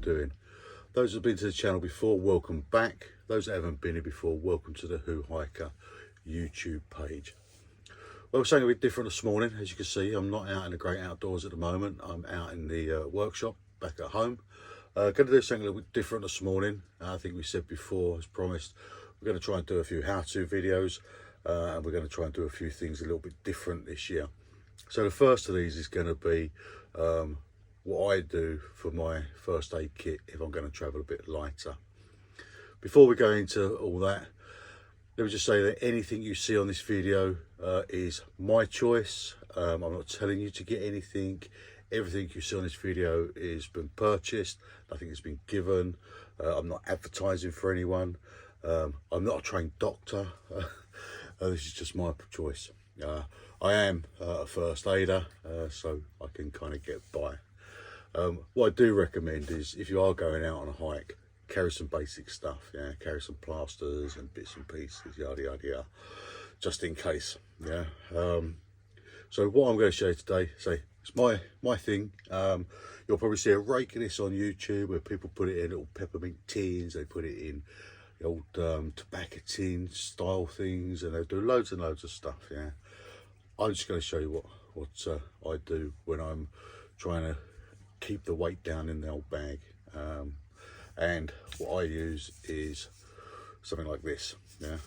doing. Those that have been to the channel before, welcome back. Those that haven't been here before, welcome to the Who Hiker YouTube page. Well, something a bit different this morning. As you can see, I'm not out in the great outdoors at the moment. I'm out in the workshop back at home. Going to do something a little bit different this morning. I think we said before, as promised, we're going to try and do a few how-to videos, and we're going to try and do a few things a little bit different this year. So the first of these is going to be what I do for my first aid kit if I'm going to travel a bit lighter. Before we go into all that, let me just say that anything you see on this video is my choice. I'm not telling you to get anything. Everything you see on this video is been purchased. Nothing has been given. I'm not advertising for anyone. I'm not a trained doctor. This is just my choice. I am a first aider, so I can kind of get by. What I do recommend is if you are going out on a hike, carry some basic stuff. Yeah, carry some plasters and bits and pieces, yada yada yada, just in case. Yeah. So what I'm going to show you today, it's my thing. You'll probably see a rake of this on YouTube where people put it in little peppermint tins. They put it in the old tobacco tin style things, and they do loads and loads of stuff. Yeah. I'm just going to show you what I do when I'm trying to keep the weight down in the old bag. And what I use is something like this. Yeah,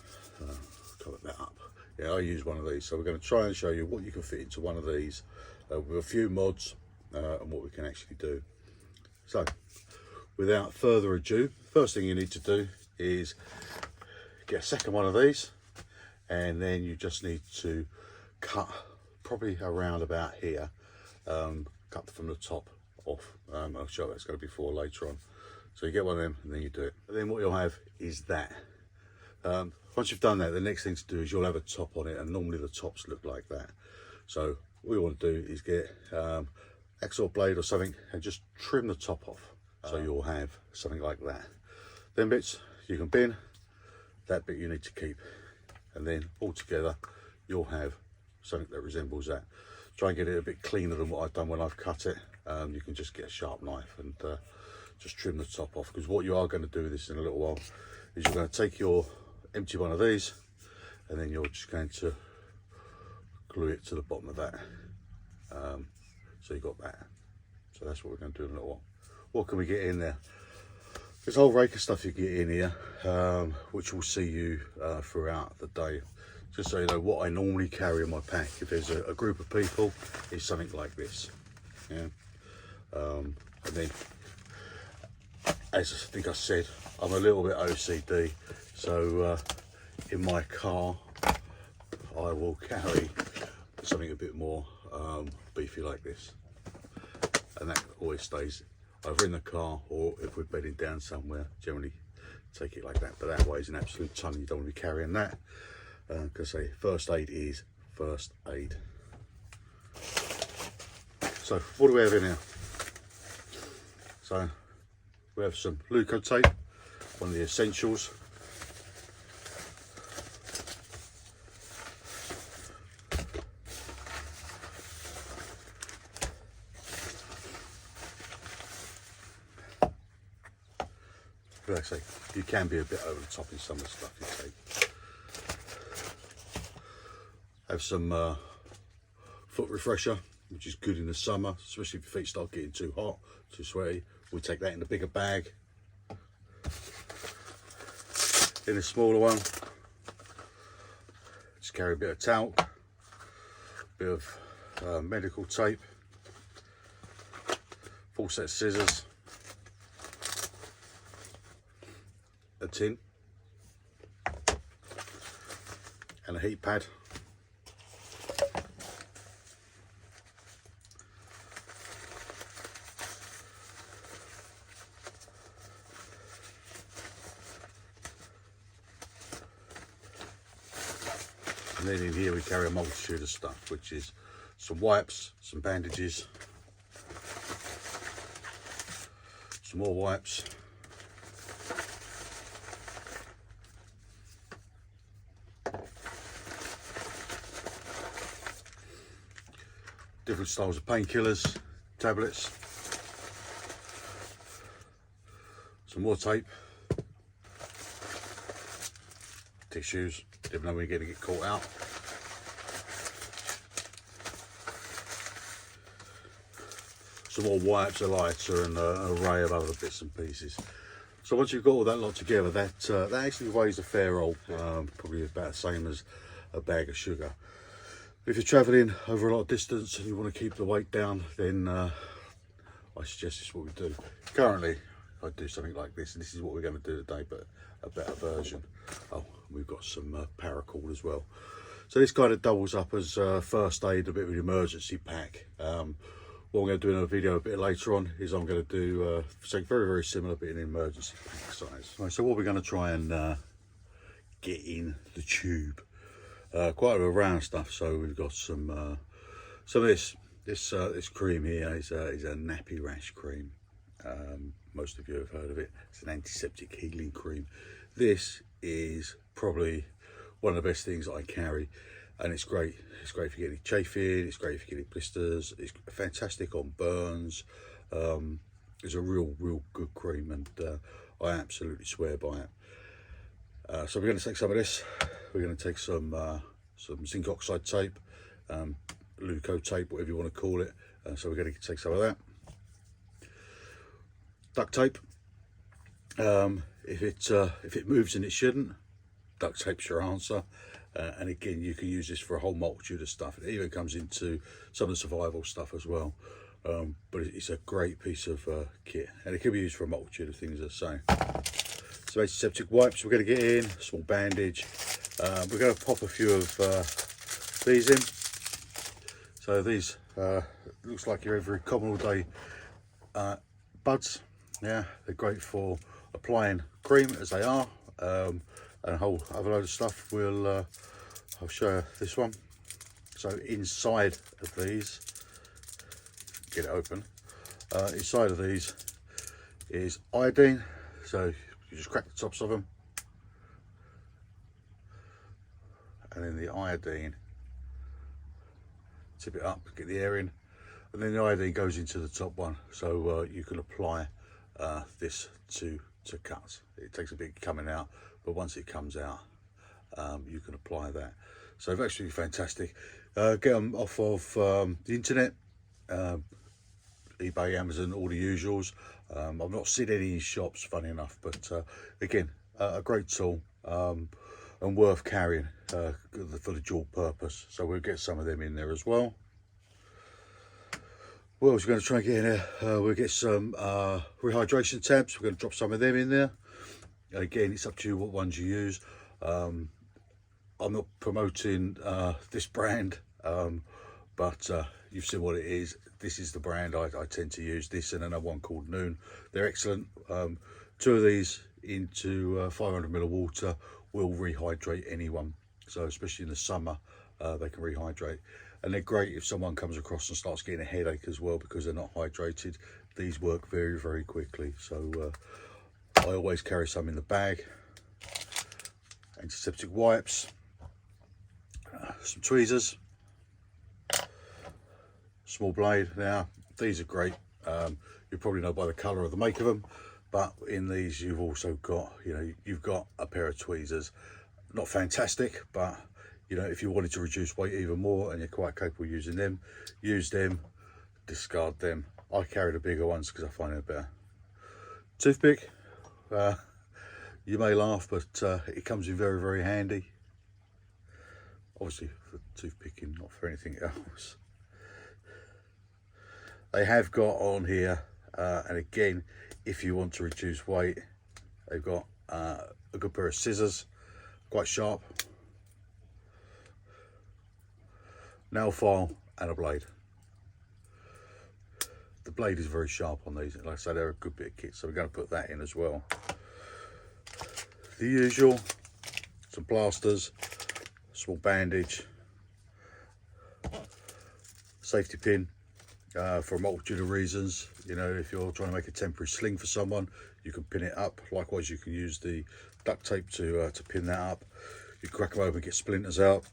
cover that up. Yeah, I use one of these. So we're going to try and show you what you can fit into one of these with a few mods and what we can actually do. So without further ado, first thing you need to do is get a second one of these, and then you just need to cut probably around about here, cut from the top off. I'll show you that's going to be for later on. So you get one of them and then you do it. And then what you'll have is that. Once you've done that, the next thing to do is you'll have a top on it, and normally the tops look like that. So what you want to do is get axle blade or something and just trim the top off. So you'll have something like that. Them bits you can bin, that bit you need to keep. And then all together you'll have something that resembles that. Try and get it a bit cleaner than what I've done when I've cut it. You can just get a sharp knife and just trim the top off, because what you are going to do with this in a little while is you're going to take your empty one of these and then you're just going to glue it to the bottom of that. So you got that. So that's what we're going to do in a little while. What can we get in there? There's a whole rake of stuff you get in here, which will see you throughout the day. Just so you know, what I normally carry in my pack if there's a group of people is something like this. Yeah. And then, as I think I said, I'm a little bit OCD, so in my car I will carry something a bit more beefy like this, and that always stays either in the car, or if we're bedding down somewhere, generally take it like that. But that weighs an absolute ton. You don't want to be carrying that, because say first aid is first aid. So what do we have in here? So we have some Leuco tape, one of the essentials. Like I say, you can be a bit over the top in some of the stuff you take. Have some foot refresher, which is good in the summer, especially if your feet start getting too hot, too sweaty. We take that in a bigger bag. In a smaller one, just carry a bit of talc, a bit of medical tape, full set of scissors, a tin, and a heat pad. And then in here we carry a multitude of stuff, which is some wipes, some bandages, some more wipes, different styles of painkillers, tablets, Some more tape. Tissues. Never know when you're going to get caught out. Some more wipes, a lighter, and an array of other bits and pieces. So once you've got all that lot together, that actually weighs a fair old, probably about the same as a bag of sugar. If you're travelling over a lot of distance and you want to keep the weight down, then I suggest this is what we do. Currently, I do something like this, and this is what we're going to do today, but a better version. Oh, we've got some paracord as well. So this kind of doubles up as first aid, a bit of an emergency pack. What I'm going to do in a video a bit later on is I'm going to do something very, very similar, but in an emergency pack size. Right, so what we're going to try and get in the tube, quite a bit of round stuff. So we've got some of this cream here is a nappy rash cream. Most of you have heard of it. It's an antiseptic healing cream. This is probably one of the best things I carry. And it's great. It's great for getting chafing. It's great for getting blisters. It's fantastic on burns. It's a real good cream, and I absolutely swear by it. So we're going to take some of this. We're going to take some zinc oxide tape, Luco tape, whatever you want to call it. So we're going to take some of that. Duct tape. If it moves and it shouldn't, duct tape's your answer. And again, you can use this for a whole multitude of stuff. It even comes into some of the survival stuff as well. But it's a great piece of kit, and it can be used for a multitude of things, as I say. Some antiseptic wipes we're going to get in, a small bandage. We're going to pop a few of these in. So these looks like your every common all day buds. Yeah, they're great for applying cream, as they are. And a whole other load of stuff. I'll show you this one. So inside of these, get it open. Inside of these is iodine. So you just crack the tops of them, and then the iodine, tip it up, get the air in, and then the iodine goes into the top one. So you can apply this to cuts. It takes a bit coming out, but once it comes out, you can apply that. So they're actually fantastic. Get them off of the internet, eBay, Amazon, all the usuals. I've not seen any in shops, funny enough, but again, a great tool, and worth carrying for the dual purpose. So we'll get some of them in there as well. What else we're going to try and get in here? We'll get some rehydration tabs. We're going to drop some of them in there. Again, it's up to you what ones you use. I'm not promoting this brand, but you've seen what it is. This is the brand I tend to use. This and another one called Noon. They're excellent. Two of these into 500 ml of water will rehydrate anyone. So especially in the summer, they can rehydrate. And they're great if someone comes across and starts getting a headache as well, because they're not hydrated. These work very, very quickly. So I always carry some in the bag. Antiseptic wipes, some tweezers, small blade. Now these are great. You probably know by the colour of the make of them, but in these you've also got, you've got a pair of tweezers. Not fantastic, but if you wanted to reduce weight even more and you're quite capable of using them, use them, discard them. I carry the bigger ones because I find it better. Toothpick. You may laugh, but it comes in very, very handy. Obviously for toothpicking, not for anything else. They have got on here, and again, if you want to reduce weight, they've got a good pair of scissors, quite sharp, nail file, and a blade. The blade is very sharp on these. Like I say, they're a good bit of kit, so we're going to put that in as well. The usual, some plasters, small bandage, safety pin for a multitude of reasons. If you're trying to make a temporary sling for someone, you can pin it up. Likewise, you can use the duct tape to pin that up. You crack them open, get splinters out.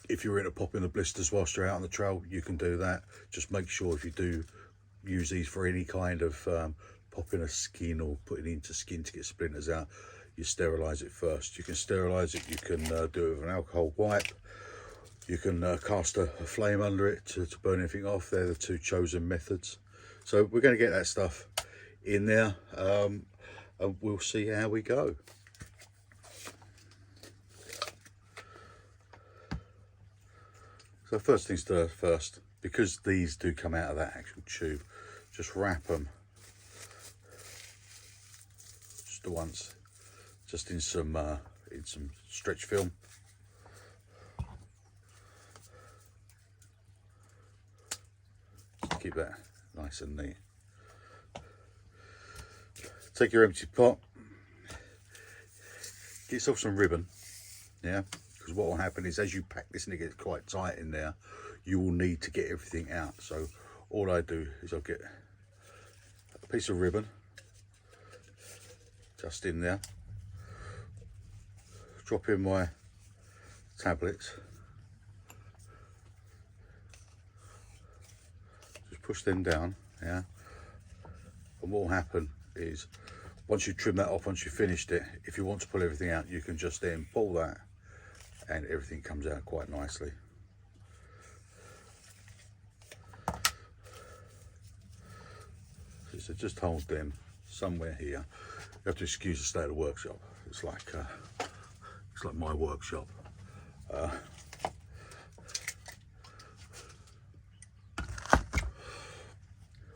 If you're into popping the blisters whilst you're out on the trail, you can do that. Just make sure if you do use these for any kind of popping a skin or putting it into skin to get splinters out, you sterilise it first. You can sterilise it, you can do it with an alcohol wipe, you can cast a flame under it to burn anything off. They're the two chosen methods. So we're going to get that stuff in there, and we'll see how we go. So first things first, because these do come out of that actual tube, just wrap them just once, just in some stretch film. Just keep that nice and neat. Take your empty pot, get yourself some ribbon, yeah, because what will happen is as you pack this and it gets quite tight in there, you will need to get everything out. So all I do is I'll get a piece of ribbon just in there, drop in my tablets, just push them down, yeah, and what will happen is once you trim that off, once you've finished it, if you want to pull everything out, you can just then pull that and everything comes out quite nicely. So just hold them somewhere here. You have to excuse the state of the workshop. It's like my workshop.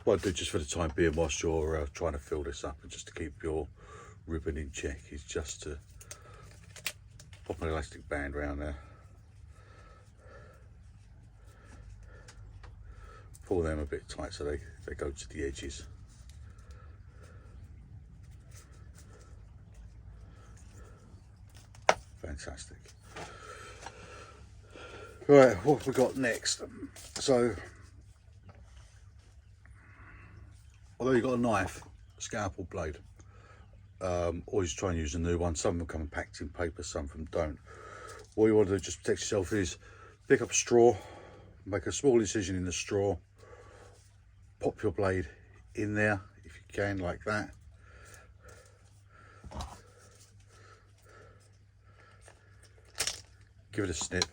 What I do just for the time being whilst you're trying to fill this up and just to keep your ribbon in check is just to pop an elastic band around there. Pull them a bit tight so they go to the edges. Fantastic. Right, what have we got next? So, although you've got a knife, scalpel blade, always try and use a new one. Some of them come packed in paper, some of them don't. What you want to do just protect yourself is pick up a straw, make a small incision in the straw, pop your blade in there if you can, like that. Give it a snip.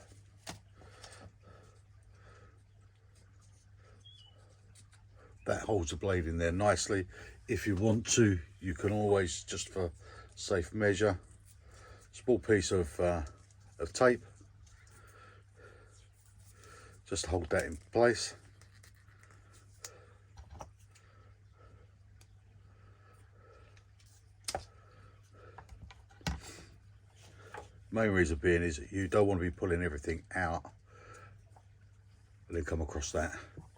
That holds the blade in there nicely. If you want to, you can always, just for safe measure, small piece of tape, just hold that in place. Main reason being is that you don't want to be pulling everything out and then come across that,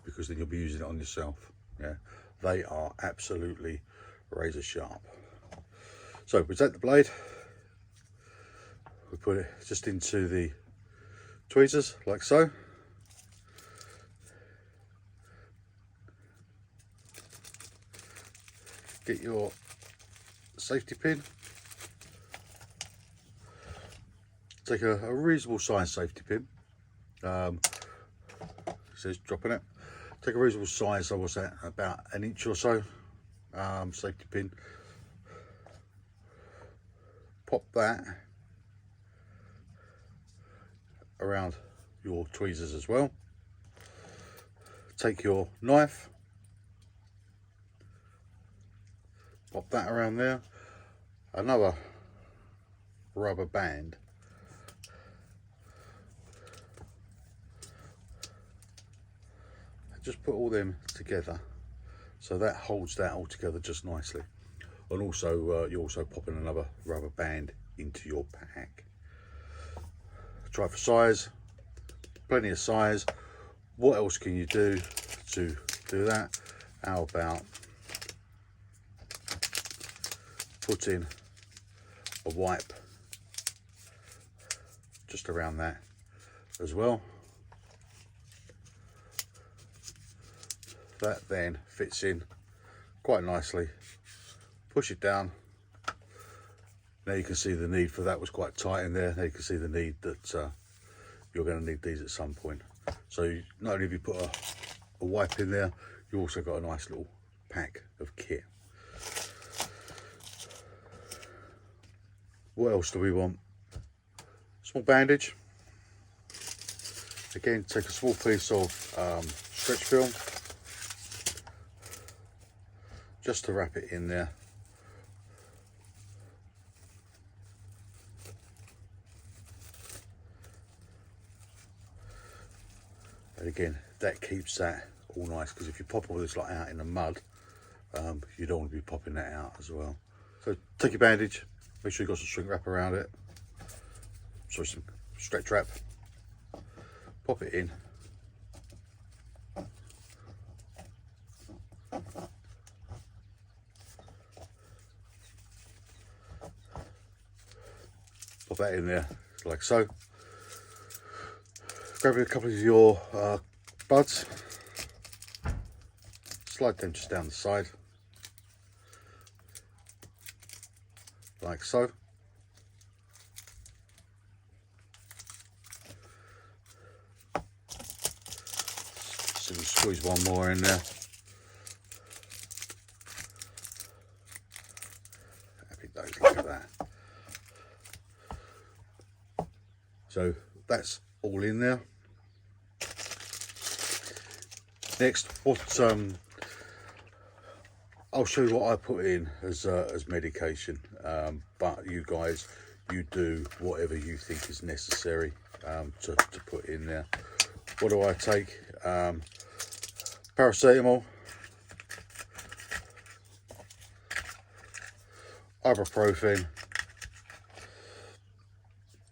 because then you'll be using it on yourself. Yeah, they are absolutely razor sharp. So we take the blade, we put it just into the tweezers like so. Get your safety pin. Take a reasonable size safety pin. It says dropping it. Take a reasonable size, so what's that, about an inch or so, safety pin. Pop that around your tweezers as well. Take your knife, pop that around there. Another rubber band. Just put all them together so that holds that all together just nicely. And also you're also popping another rubber band into your pack. Try for size, plenty of size. What else can you do to do that? How about putting a wipe just around that as well. That then fits in quite nicely. Push it down. Now you can see the need for that was quite tight in there. Now you can see the need that you're going to need these at some point. So not only have you put a wipe in there, you also got a nice little pack of kit. What else do we want? Small bandage. Again, take a small piece of stretch film just to wrap it in there. And again, that keeps that all nice, because if you pop all this like out in the mud, you don't want to be popping that out as well. So take your bandage, make sure you've got some shrink wrap around it, sorry, some stretch wrap, pop it in. Pop that in there like so. Grab a couple of your buds, slide them just down the side like so. So we squeeze one more in there. Happy days, look at that. So that's all in there. Next, what I'll show you what I put in as medication, but you guys, you do whatever you think is necessary to put in there. What do I take? Paracetamol, ibuprofen,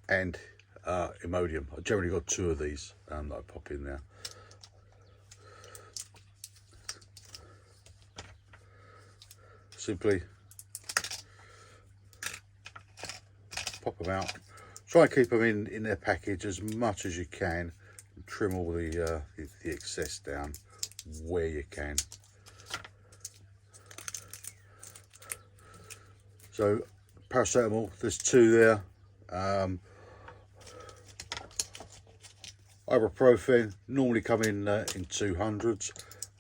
and Imodium. I generally got 2 of these that I pop in there. Simply pop them out. Try and keep them in their package as much as you can. Trim all the excess down where you can. So paracetamol, there's 2 there. Ibuprofen normally come in 200s.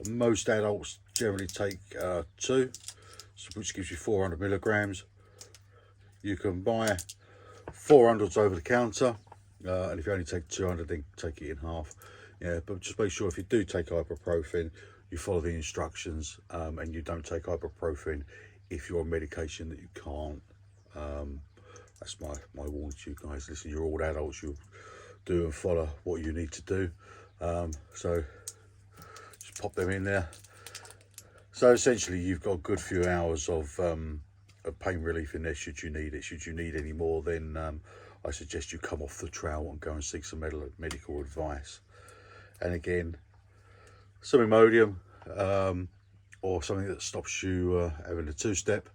Most adults generally take 2, which gives you 400 milligrams. You can buy 400s over the counter, and if you only take 200, then take it in half. Yeah, but just make sure if you do take ibuprofen, you follow the instructions, and you don't take ibuprofen if you're on medication that you can't. That's my warning to you guys. Listen, you're all adults. You do and follow what you need to do. So just pop them in there. So essentially, you've got a good few hours of pain relief in there should you need it. Should you need any more, then I suggest you come off the trail and go and seek some medical advice. And again, some Imodium or something that stops you having a 2-step.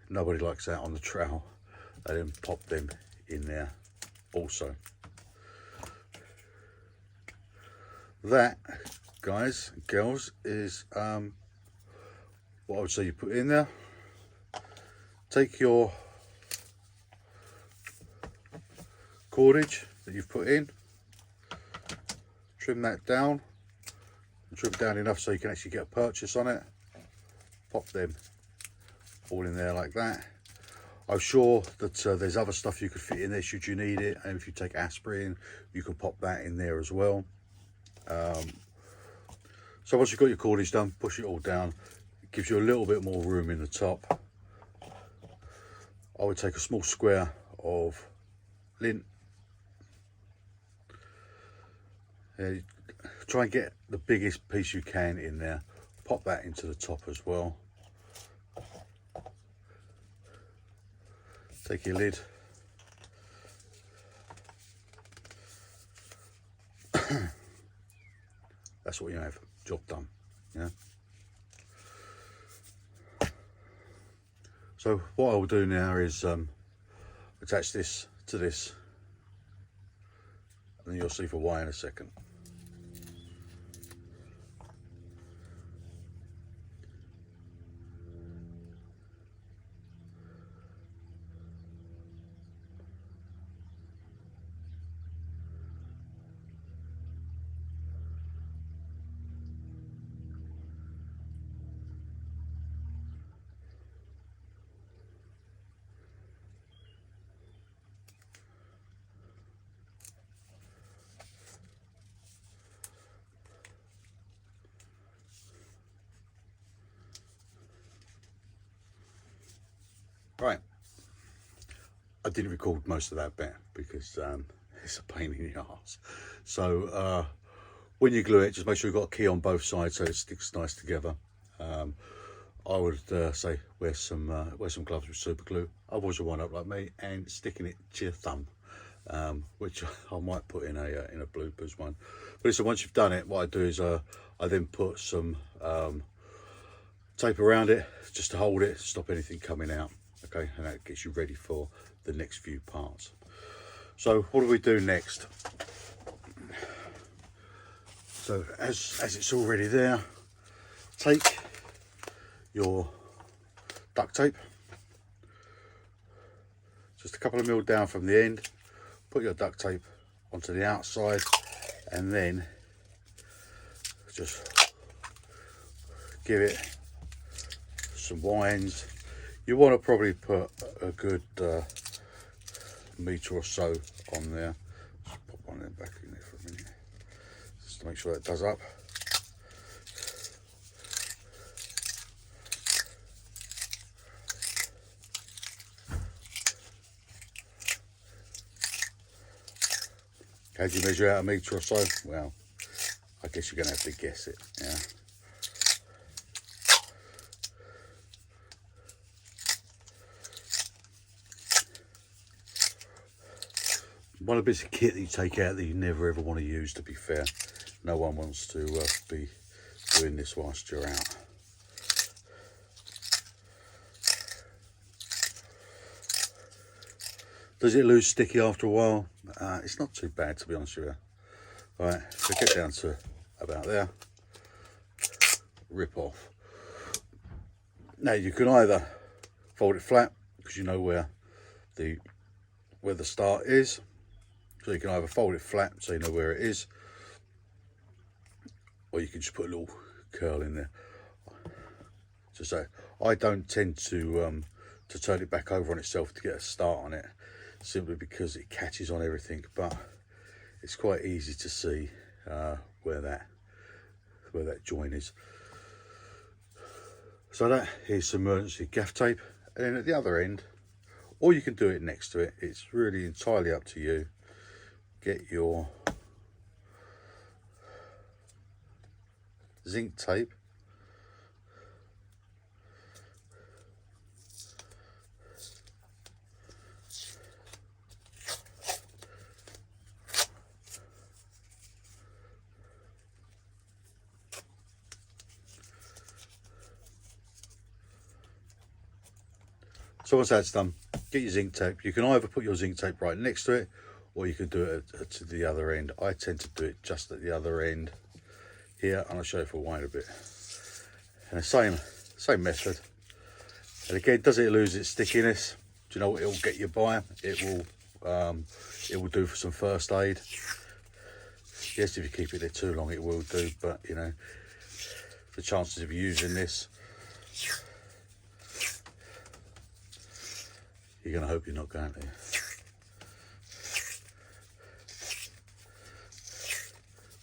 Nobody likes that on the trail. And then pop them in there also. That, guys and girls, is what I would say you put in there. Take your cordage that you've put in, trim that down, and trim it down enough so you can actually get a purchase on it. Pop them all in there like that. I'm sure that there's other stuff you could fit in there should you need it, and if you take aspirin, you can pop that in there as well. So once you've got your cordage done, push it all down. It gives you a little bit more room in the top. I would take a small square of lint. Try and get the biggest piece you can in there. Pop that into the top as well. Take your lid. That's what you have. Job done. Yeah. So what I will do now is attach this to this, and then you'll see for why in a second. Right, I didn't record most of that bit because it's a pain in the arse. So when you glue it, just make sure you've got a key on both sides so it sticks nice together. I would say wear some gloves with super glue. Otherwise you'll wind up like me and sticking it to your thumb, which I might put in a bloopers one. But listen, once you've done it, what I do is I then put some tape around it just to hold it, stop anything coming out. Okay, and that gets you ready for the next few parts. So what do we do next? So as it's already there, take your duct tape, just a couple of mil down from the end, put your duct tape onto the outside, and then just give it some winds. You want to probably put a good metre or so on there. Just pop one of them back in there for a minute, just to make sure that does up. How do you measure out a metre or so? Well, I guess you're going to have to guess it, yeah. One of the bits of kit that you take out that you never ever want to use, to be fair. No one wants to be doing this whilst you're out. Does it lose sticky after a while? It's not too bad, to be honest with you. Right, so get down to about there. Rip off. Now you can either fold it flat because you know where the start is. So you can either fold it flat so you know where it is, or you can just put a little curl in there. So say I don't tend to turn it back over on itself to get a start on it, simply because it catches on everything. But it's quite easy to see where that joint is. So that is some emergency gaff tape, and then at the other end, or you can do it next to it. It's really entirely up to you. Get your zinc tape, so once that's done, get your zinc tape. You can either put your zinc tape right next to it, or you can do it to the other end. I tend to do it just at the other end here, and I'll show you if I wind a bit. And the same method. And again, does it lose its stickiness? Do you know what it'll get you by? It will do for some first aid. Yes, if you keep it there too long, it will do, but you know, the chances of you using this, you're going to hope you're not going to.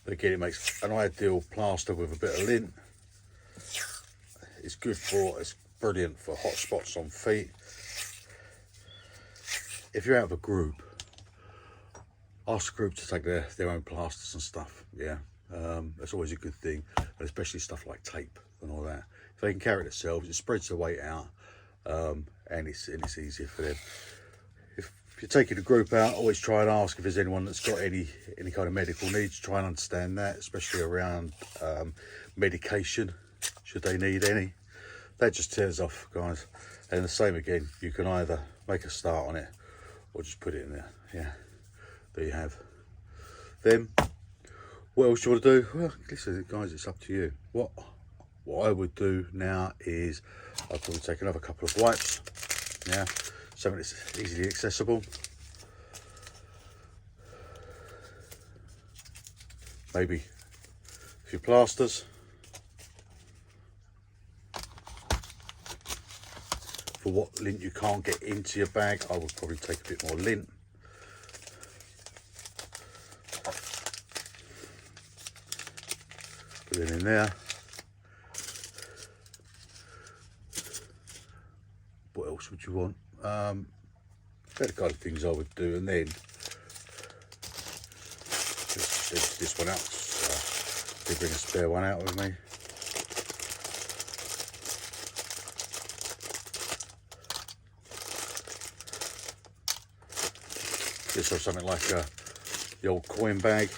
But again, it makes an ideal plaster with a bit of lint. It's brilliant for hot spots on feet. If you're out of a group, ask the group to take their own plasters and stuff. Yeah, that's always a good thing, and especially stuff like tape and all that. If they can carry it themselves, it spreads the weight out, and it's easier for them. If you're taking a group out, always try and ask if there's anyone that's got any kind of medical needs. Try and understand that, especially around medication, should they need any. That just tears off, guys. And the same again, you can either make a start on it or just put it in there. Yeah, there you have. Then, what else do you want to do? Well, listen, guys, it's up to you. What I would do now is I'll probably take another couple of wipes. Yeah, something that's easily accessible. Maybe a few plasters. For what lint you can't get into your bag, I would probably take a bit more lint. Put it in there. What else would you want? they're the kind of things I would do. And then let's empty this one out. Did bring a spare one out with me. This or something like the old coin bag.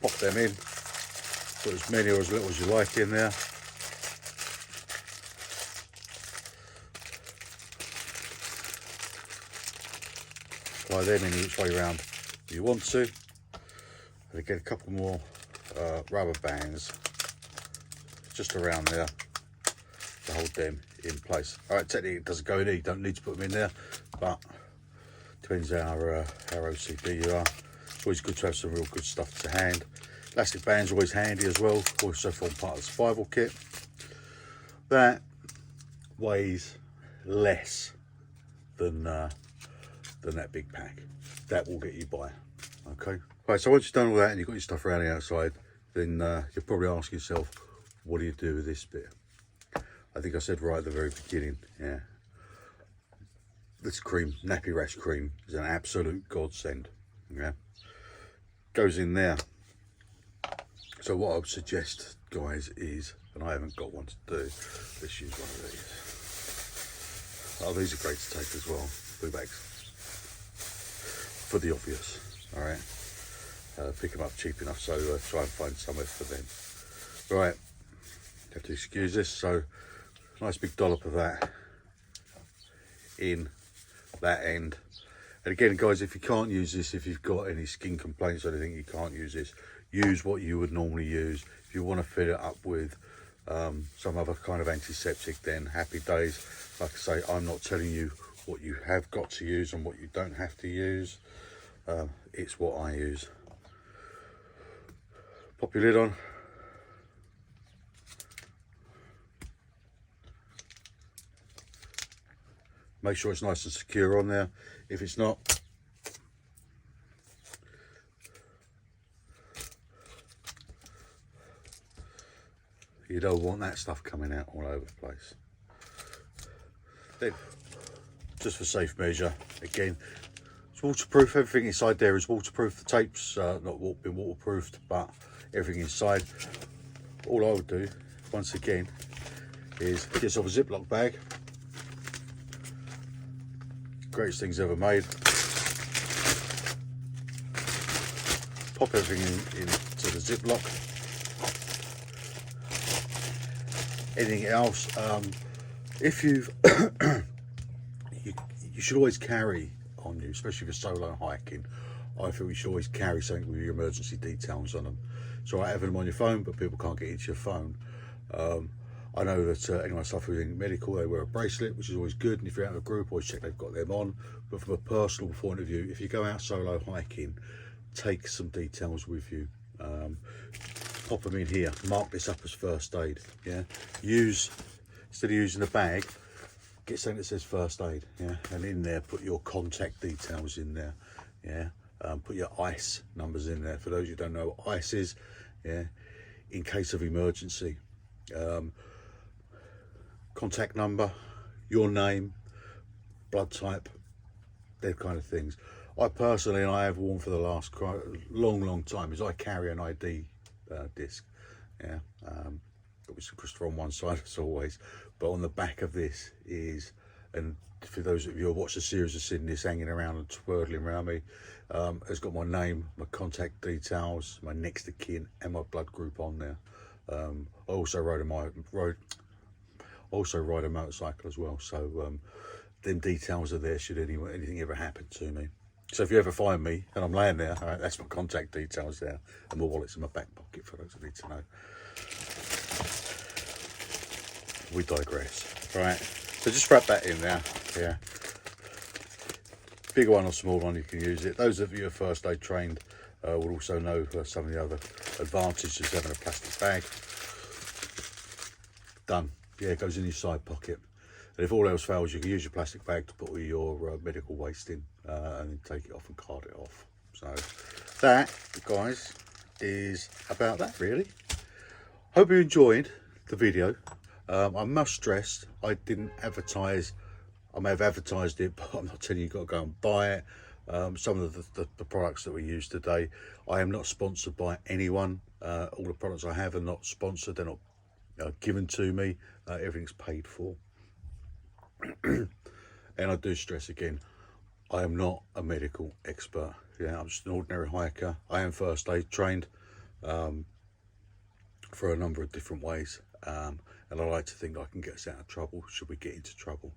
Pop them in. Put as many or as little as you like in there. Apply them in each way round if you want to. And again, a couple more rubber bands just around there to hold them in place. All right, technically it doesn't go in there, you don't need to put them in there, but depends how OCD you are. It's always good to have some real good stuff to hand. Elastic bands are always handy as well, also form part of the survival kit. That weighs less than that big pack. That will get you by. Okay. Right, so once you've done all that and you've got your stuff around the outside, then you'll probably ask yourself, what do you do with this bit? I think I said right at the very beginning, yeah. This cream, nappy rash cream, is an absolute godsend. Yeah. Goes in there. So what I would suggest, guys, is, and I haven't got one to do, let's use one of these. Oh, these are great to take as well, blue bags. For the obvious, all right. Pick them up cheap enough, so try and find somewhere for them. Right, have to excuse this. So, nice big dollop of that in that end. And again, guys, if you can't use this, if you've got any skin complaints or anything, you can't use this. Use what you would normally use. If you want to fill it up with some other kind of antiseptic, then happy days. Like I say, I'm not telling you what you have got to use and what you don't have to use. It's what I use. Pop your lid on. Make sure it's nice and secure on there. If it's not, you don't want that stuff coming out all over the place. Then, just for safe measure, again, it's waterproof. Everything inside there is waterproof. The tape's not been waterproofed, but everything inside. All I would do, once again, is get yourself a Ziploc bag. Greatest things ever made. Pop everything into the Ziploc. Anything else, if you've you should always carry on you, especially for solo hiking. I feel you should always carry something with your emergency details on them. So I have them on your phone, but people can't get into your phone. I know that anyone suffering medical, they wear a bracelet, which is always good. And if you're out of a group, always check they've got them on. But from a personal point of view, if you go out solo hiking, take some details with you. Pop them in here. Mark this up as first aid. Yeah. Instead of using a bag, get something that says first aid. Yeah. And in there, put your contact details in there. Yeah. Put your ICE numbers in there. For those who don't know what ICE is, yeah. In case of emergency. Contact number, your name, blood type, they're kind of things. I personally, and I have worn for the last long time, is I carry an ID disc. Yeah, obviously Christopher on one side as always, but on the back of this is, and for those of you who watch the series have seen this hanging around and twirling around me, it's got my name, my contact details, my next of kin, and my blood group on there. I also ride a motorcycle as well, so them details are there should anything ever happen to me. So if you ever find me and I'm laying there, all right, that's my contact details there, and my wallet's in my back pocket for those who need to know. We digress. Right, so just wrap that in there. Yeah, bigger one or small one, you can use it. Those of you who are first aid trained will also know some of the other advantages of having a plastic bag. Done. Yeah, it goes in your side pocket. And if all else fails, you can use your plastic bag to put all your medical waste in and then take it off and card it off. So that, guys, is about that really. Hope you enjoyed the video. I must stress, I didn't advertise. I may have advertised it, but I'm not telling you you've got to go and buy it. Some of the products that we use today, I am not sponsored by anyone. All the products I have are not sponsored. They're not given to me. Everything's paid for. And I do stress again, I am not a medical expert. Yeah, I'm just an ordinary hiker. I am first aid trained for a number of different ways. And I like to think I can get us out of trouble should we get into trouble.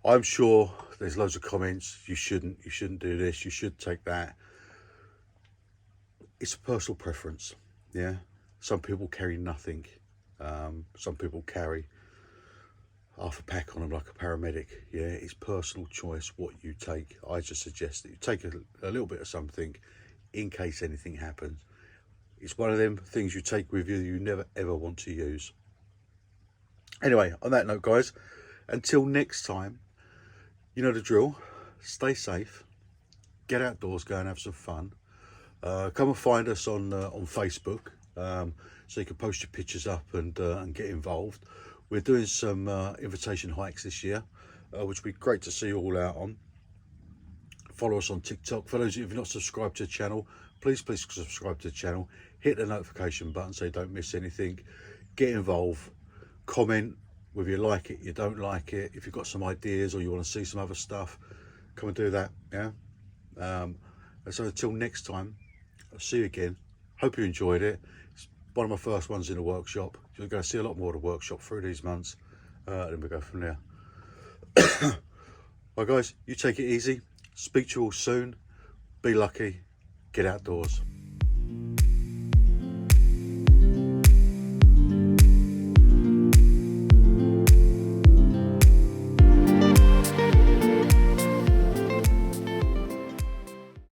I'm sure there's loads of comments. You shouldn't do this. You should take that. It's a personal preference. Yeah. Some people carry nothing. Some people carry half a pack on them like a paramedic. Yeah. It's personal choice what you take. I just suggest that you take a little bit of something in case anything happens. It's one of them things you take with you never ever want to use. Anyway, on that note, guys, until next time, you know the drill. Stay safe. Get outdoors. Go and have some fun. Come and find us on Facebook, so you can post your pictures up and get involved. We're doing some invitation hikes this year, which would be great to see you all out on. Follow us on TikTok. For those of you who have not subscribed to the channel, please subscribe to the channel. Hit the notification button so you don't miss anything. Get involved. Comment whether you like it, you don't like it. If you've got some ideas or you want to see some other stuff, come and do that. Yeah. And so until next time, I'll see you again. Hope you enjoyed it. It's one of my first ones in the workshop. You're going to see a lot more of the workshop through these months. Then we go from there. Well, guys, you take it easy. Speak to you all soon. Be lucky. Get outdoors.